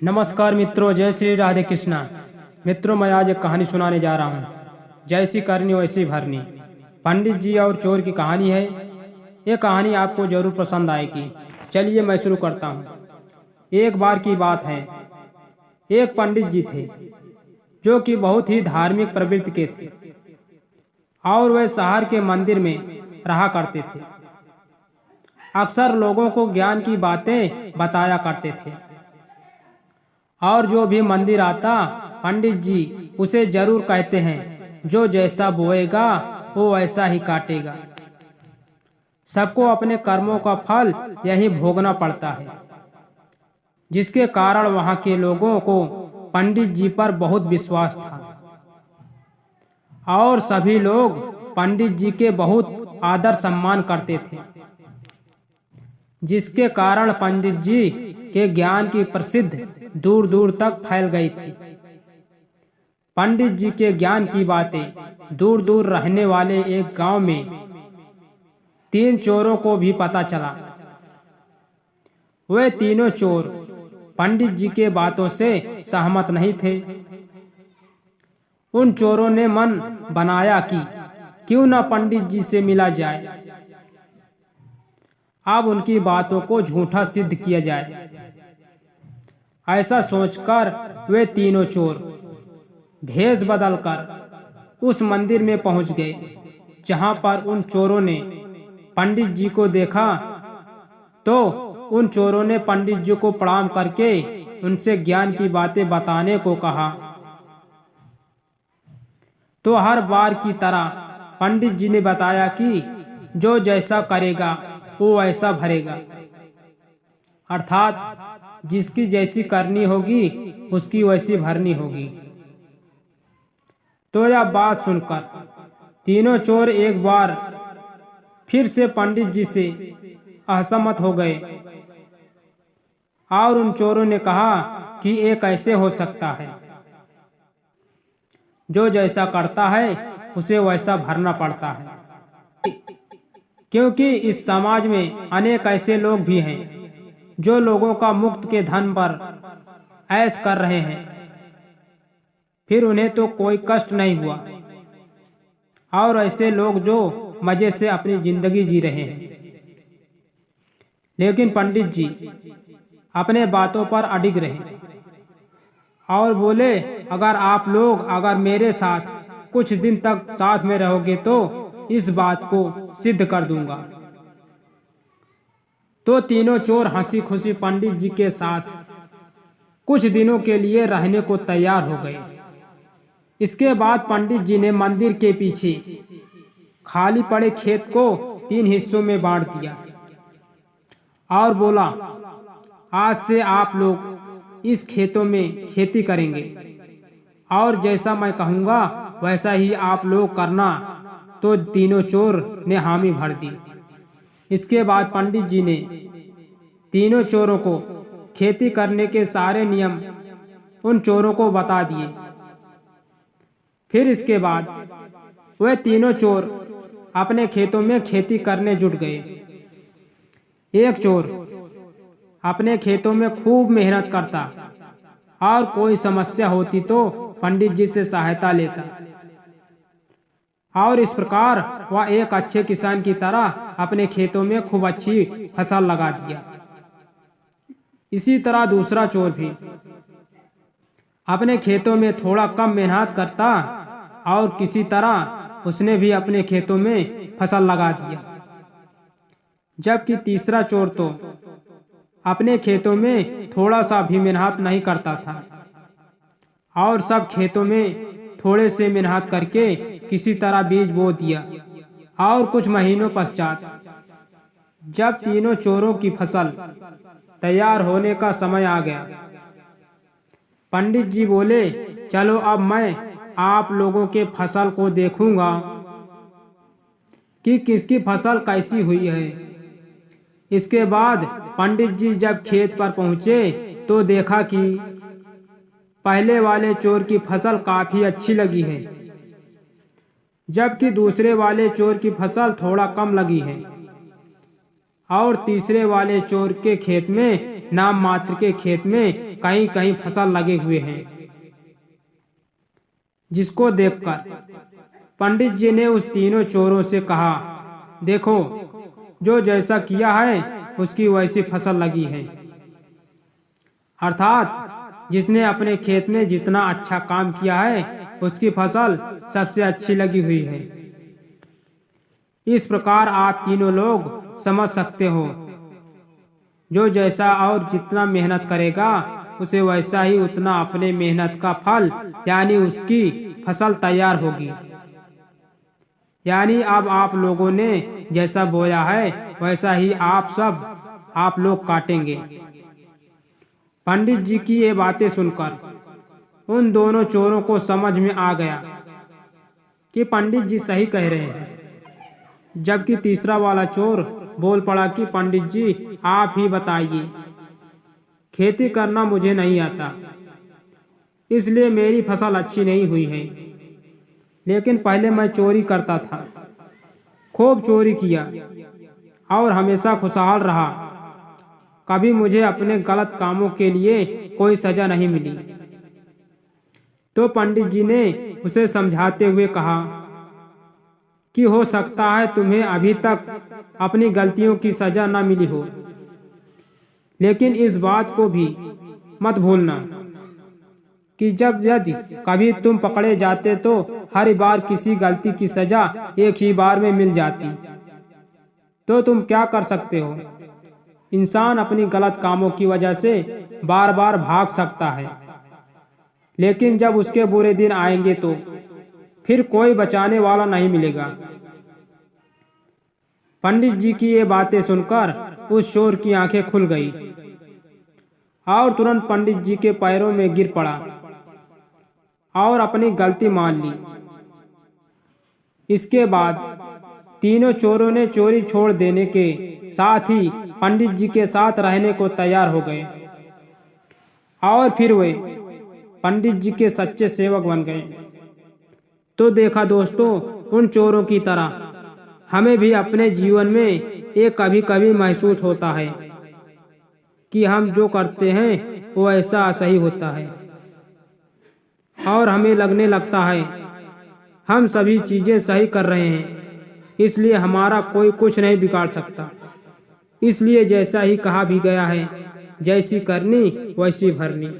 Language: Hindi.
नमस्कार मित्रों, जय श्री राधे कृष्णा। मित्रों, मैं आज एक कहानी सुनाने जा रहा हूँ। जैसी करनी वैसी भरनी। पंडित जी और चोर की कहानी है। ये कहानी आपको जरूर पसंद आएगी। चलिए मैं शुरू करता हूँ। एक बार की बात है, एक पंडित जी थे जो कि बहुत ही धार्मिक प्रवृत्ति के थे और वह शहर के मंदिर में रहा करते थे। अक्सर लोगों को ज्ञान की बातें बताया करते थे और जो भी मंदिर आता पंडित जी उसे जरूर कहते हैं, जो जैसा बोएगा वो वैसा ही काटेगा। सबको अपने कर्मों का फल यही भोगना पड़ता है, जिसके कारण वहां के लोगों को पंडित जी पर बहुत विश्वास था और सभी लोग पंडित जी के बहुत आदर सम्मान करते थे, जिसके कारण पंडित जी के ज्ञान की प्रसिद्ध दूर दूर तक फैल गई थी। पंडित जी के ज्ञान की बातें दूर दूर रहने वाले एक गांव में 3 चोरों को भी पता चला। वे तीनों चोर पंडित जी के बातों से सहमत नहीं थे। उन चोरों ने मन बनाया कि क्यों न पंडित जी से मिला जाए, अब उनकी बातों को झूठा सिद्ध किया जाए। ऐसा सोचकर वे तीनों चोर भेष बदलकर उस मंदिर में पहुंच गए, जहां पर उन चोरों ने पंडित जी को देखा। तो उन चोरों ने पंडित जी को प्रणाम करके उनसे ज्ञान की बातें बताने को कहा। तो हर बार की तरह पंडित जी ने बताया कि जो जैसा करेगा वो वैसा भरेगा, अर्थात जिसकी जैसी करनी होगी उसकी वैसी भरनी होगी। तो यह बात सुनकर तीनों चोर एक बार फिर से पंडित जी से असहमत हो गए और उन चोरों ने कहा कि ये कैसे हो सकता है, जो जैसा करता है उसे वैसा भरना पड़ता है। क्योंकि इस समाज में अनेक ऐसे लोग भी हैं जो लोगों का मुफ्त के धन पर ऐश कर रहे हैं, फिर उन्हें तो कोई कष्ट नहीं हुआ, और ऐसे लोग जो मजे से अपनी जिंदगी जी रहे हैं। लेकिन पंडित जी अपने बातों पर अडिग रहे और बोले, अगर आप लोग अगर मेरे साथ कुछ दिन तक साथ में रहोगे तो इस बात को सिद्ध कर दूंगा। तो तीनों चोर हंसी खुशी पंडित जी के साथ कुछ दिनों के लिए रहने को तैयार हो गए। इसके बाद पंडित जी ने मंदिर के पीछे खाली पड़े खेत को 3 हिस्सों में बांट दिया और बोला, आज से आप लोग इस खेतों में खेती करेंगे और जैसा मैं कहूँगा वैसा ही आप लोग करना। तो तीनों चोर ने हामी भर दी। इसके बाद पंडित जी ने तीनों चोरों को खेती करने के सारे नियम उन चोरों को बता दिए। फिर इसके बाद वे तीनों चोर अपने खेतों में खेती करने जुट गए। एक चोर अपने खेतों में खूब मेहनत करता और कोई समस्या होती तो पंडित जी से सहायता लेता, और इस प्रकार वह एक अच्छे किसान की तरह अपने खेतों में खूब अच्छी फसल लगा दिया। इसी तरह दूसरा चोर भी अपने खेतों में थोड़ा कम मेहनत करता और किसी तरह उसने भी अपने खेतों में फसल लगा दिया। जबकि तीसरा चोर तो अपने खेतों में थोड़ा सा भी मेहनत नहीं करता था और सब खेतों में थोड़े से मेहनत करके किसी तरह बीज बो दिया। और कुछ महीनों पश्चात जब तीनों चोरों की फसल तैयार होने का समय आ गया, पंडित जी बोले, चलो अब मैं आप लोगों के फसल को देखूंगा कि किसकी फसल कैसी हुई है। इसके बाद पंडित जी जब खेत पर पहुंचे तो देखा कि पहले वाले चोर की फसल काफी अच्छी लगी है, जबकि दूसरे वाले चोर की फसल थोड़ा कम लगी है। और तीसरे वाले चोर के खेत में नाम मात्र के खेत में कहीं कहीं फसल लगे हुए हैं। जिसको देखकर पंडित जी ने उस तीनों चोरों से कहा, देखो, जो जैसा किया है उसकी वैसी फसल लगी है। अर्थात जिसने अपने खेत में जितना अच्छा काम किया है उसकी फसल सबसे अच्छी लगी हुई है। इस प्रकार आप तीनों लोग समझ सकते हो, जो जैसा और जितना मेहनत करेगा उसे वैसा ही उतना अपने मेहनत का फल यानी उसकी फसल तैयार होगी। यानी अब आप लोगों ने जैसा बोया है वैसा ही आप लोग काटेंगे। पंडित जी की ये बातें सुनकर उन दोनों चोरों को समझ में आ गया कि पंडित जी सही कह रहे हैं। जबकि तीसरा वाला चोर बोल पड़ा कि पंडित जी आप ही बताइए, खेती करना मुझे नहीं आता, इसलिए मेरी फसल अच्छी नहीं हुई है। लेकिन पहले मैं चोरी करता था, खूब चोरी किया और हमेशा खुशहाल रहा। कभी मुझे अपने गलत कामों के लिए कोई सजा नहीं मिली। तो पंडित जी ने उसे समझाते हुए कहा कि हो सकता है तुम्हें अभी तक अपनी गलतियों की सजा न मिली हो, लेकिन इस बात को भी मत भूलना कि यदि कभी तुम पकड़े जाते तो हर बार किसी गलती की सजा एक ही बार में मिल जाती। तो तुम क्या कर सकते हो? इंसान अपनी गलत कामों की वजह से बार बार भाग सकता है, लेकिन जब उसके बुरे दिन आएंगे तो फिर कोई बचाने वाला नहीं मिलेगा। पंडित जी की ये बातें सुनकर उस चोर की आंखें खुल गई और तुरंत पंडित जी के पैरों में गिर पड़ा और अपनी गलती मान ली। इसके बाद तीनों चोरों ने चोरी छोड़ देने के साथ ही पंडित जी के साथ रहने को तैयार हो गए और फिर वे पंडित जी के सच्चे सेवक बन गए। तो देखा दोस्तों, उन चोरों की तरह हमें भी अपने जीवन में ये कभी कभी महसूस होता है कि हम जो करते हैं वो ऐसा सही होता है और हमें लगने लगता है हम सभी चीजें सही कर रहे हैं, इसलिए हमारा कोई कुछ नहीं बिगाड़ सकता। इसलिए जैसा ही कहा भी गया है, जैसी करनी वैसी भरनी।